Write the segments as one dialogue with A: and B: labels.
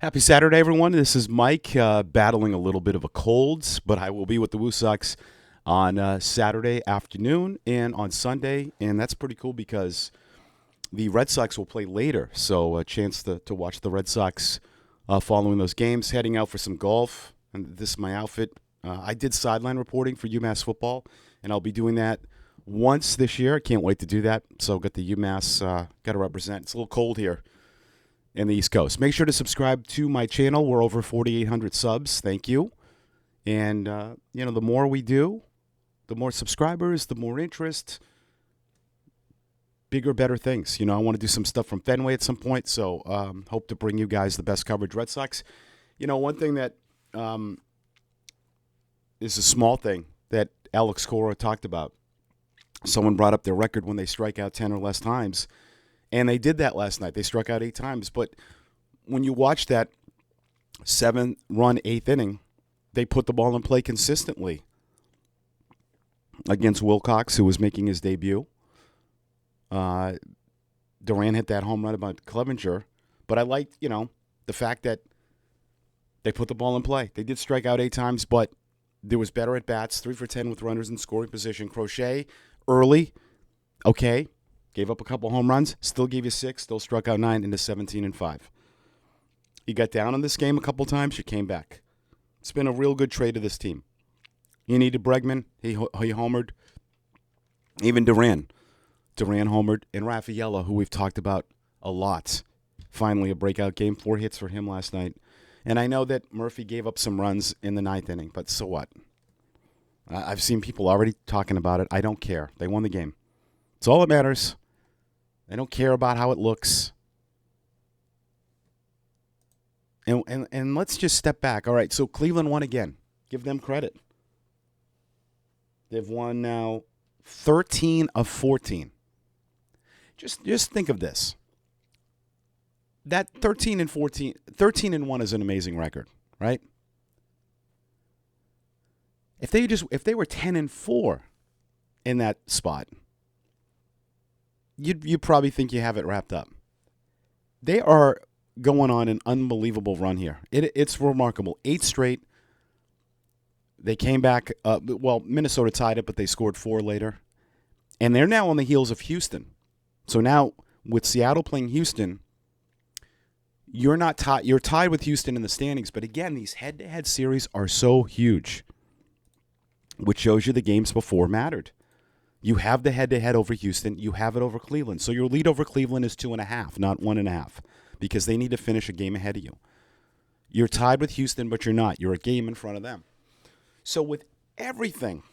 A: Happy Saturday, everyone. This is Mike, battling a little bit of a cold, but I will be with the Woo Sox on Saturday afternoon and on Sunday, and that's pretty cool because the Red Sox will play later, so a chance to watch the Red Sox following those games, heading out for some golf, and this is my outfit. I did sideline reporting for UMass football, and I'll be doing that once this year. I can't wait to do that, so got the UMass, got to represent. It's a little cold here in the East Coast. Make sure to subscribe to my channel. We're over 4,800 subs. Thank you. And, the more we do, the more subscribers, the more interest, bigger, better things. I want to do some stuff from Fenway at some point, so hope to bring you guys the best coverage. Red Sox, one thing that is a small thing that Alex Cora talked about. Someone brought up their record when they strike out 10 or less times. And they did that last night. They struck out 8 times. But when you watch that 7-run 8th inning, they put the ball in play consistently against Wilcox, who was making his debut. Duran hit that home run about Clevenger. But I liked, the fact that they put the ball in play. They did strike out 8 times, but there was better at bats, 3 for 10 with runners in scoring position. Crochet early, okay. Gave up a couple home runs, still gave you 6, still struck out 9 into 17-5. You got down in this game a couple times, you came back. It's been a real good trade to this team. You needed Bregman, he homered. Even Duran homered. And Raffaella, who we've talked about a lot. Finally a breakout game, 4 hits for him last night. And I know that Murphy gave up some runs in the 9th inning, but so what? I've seen people already talking about it. I don't care. They won the game. It's all that matters. I don't care about how it looks. And let's just step back. All right, so Cleveland won again. Give them credit. They've won now 13 of 14. Just think of this. That 13 and 1 is an amazing record, right? If they were 10 and 4 in that spot, you probably think you have it wrapped up. They are going on an unbelievable run here. It's remarkable. 8 straight. They came back. Minnesota tied it, but they scored 4 later. And they're now on the heels of Houston. So now with Seattle playing Houston, you're not tied. You're tied with Houston in the standings. But again, these head-to-head series are so huge, which shows you the games before mattered. You have the head-to-head over Houston. You have it over Cleveland. So your lead over Cleveland is 2.5, not 1.5, because they need to finish a game ahead of you. You're tied with Houston, but you're not. You're a game in front of them. So with everything,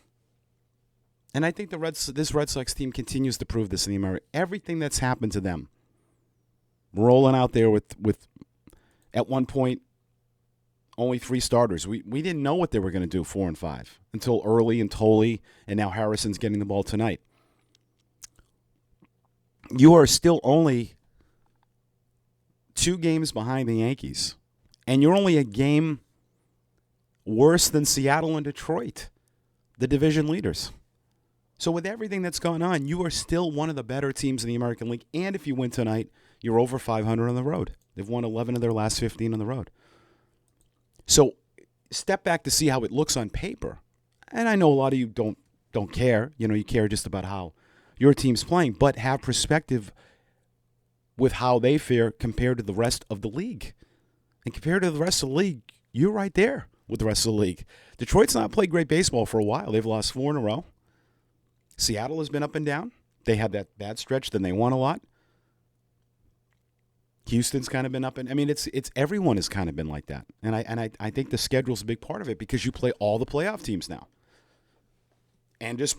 A: and I think this Red Sox team continues to prove this in the America. Everything that's happened to them, rolling out there with at one point, only 3 starters. We didn't know what they were going to do 4 and 5 until early and Tolley, and now Harrison's getting the ball tonight. You are still only 2 games behind the Yankees, and you're only a game worse than Seattle and Detroit, the division leaders. So with everything that's gone on, you are still one of the better teams in the American League, and if you win tonight, you're over 500 on the road. They've won 11 of their last 15 on the road. So step back to see how it looks on paper. And I know a lot of you don't care. You care just about how your team's playing, but have perspective with how they fare compared to the rest of the league. And compared to the rest of the league, you're right there with the rest of the league. Detroit's not played great baseball for a while. They've lost 4 in a row. Seattle has been up and down. They had that bad stretch, then they won a lot. Houston's kind of been up, and it's everyone has kind of been like that, and I think the schedule's a big part of it because you play all the playoff teams now, and just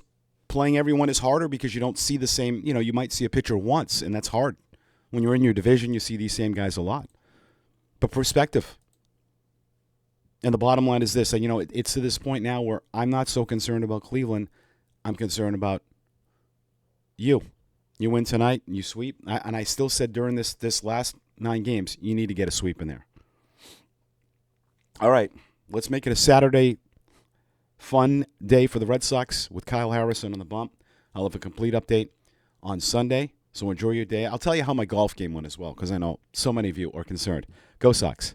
A: playing everyone is harder because you don't see the same. You might see a pitcher once, and that's hard. When you're in your division, you see these same guys a lot. But perspective, and the bottom line is this: it's to this point now where I'm not so concerned about Cleveland. I'm concerned about you. You win tonight, you sweep. And I still said during this last 9 games, you need to get a sweep in there. All right, let's make it a Saturday fun day for the Red Sox with Kyle Harrison on the bump. I'll have a complete update on Sunday, so enjoy your day. I'll tell you how my golf game went as well because I know so many of you are concerned. Go Sox.